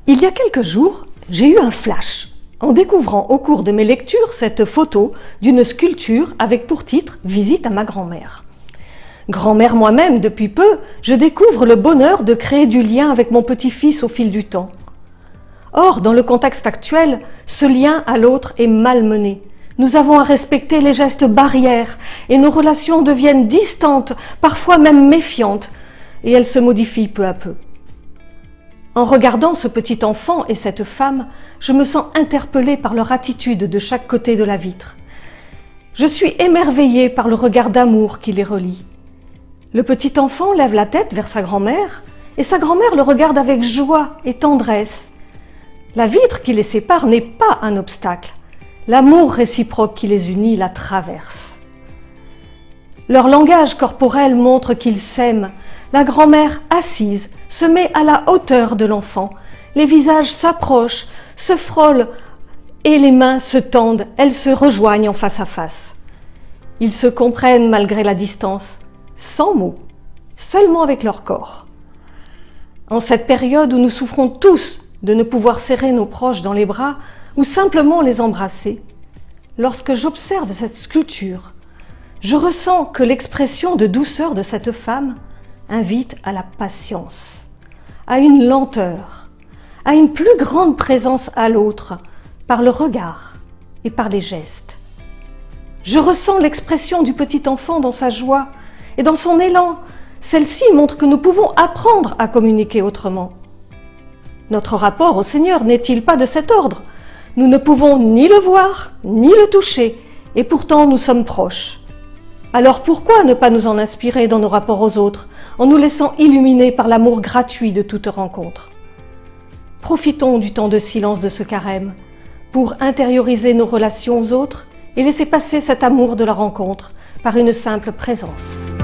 Il y a quelques jours, j'ai eu un flash en découvrant au cours de mes lectures cette photo d'une sculpture avec pour titre « Visite à ma grand-mère ». Grand-mère moi-même depuis peu, je découvre le bonheur de créer du lien avec mon petit-fils au fil du temps. Or, dans le contexte actuel, ce lien à l'autre est malmené. Nous avons à respecter les gestes barrières et nos relations deviennent distantes, parfois même méfiantes, et elles se modifient peu à peu. En regardant ce petit enfant et cette femme, je me sens interpellée par leur attitude de chaque côté de la vitre. Je suis émerveillée par le regard d'amour qui les relie. Le petit enfant lève la tête vers sa grand-mère et sa grand-mère le regarde avec joie et tendresse. La vitre qui les sépare n'est pas un obstacle. L'amour réciproque qui les unit la traverse. Leur langage corporel montre qu'ils s'aiment. La grand-mère, assise, se met à la hauteur de l'enfant. Les visages s'approchent, se frôlent et les mains se tendent. Elles se rejoignent en face à face. Ils se comprennent malgré la distance, sans mots, seulement avec leur corps. En cette période où nous souffrons tous de ne pouvoir serrer nos proches dans les bras ou simplement les embrasser, lorsque j'observe cette sculpture, je ressens que l'expression de douceur de cette femme invite à la patience, à une lenteur, à une plus grande présence à l'autre par le regard et par les gestes. Je ressens l'expression du petit enfant dans sa joie et dans son élan. Celle-ci montre que nous pouvons apprendre à communiquer autrement. Notre rapport au Seigneur n'est-il pas de cet ordre? Nous ne pouvons ni le voir, ni le toucher, et pourtant nous sommes proches. Alors pourquoi ne pas nous en inspirer dans nos rapports aux autres, en nous laissant illuminer par l'amour gratuit de toute rencontre? Profitons du temps de silence de ce carême pour intérioriser nos relations aux autres et laisser passer cet amour de la rencontre par une simple présence.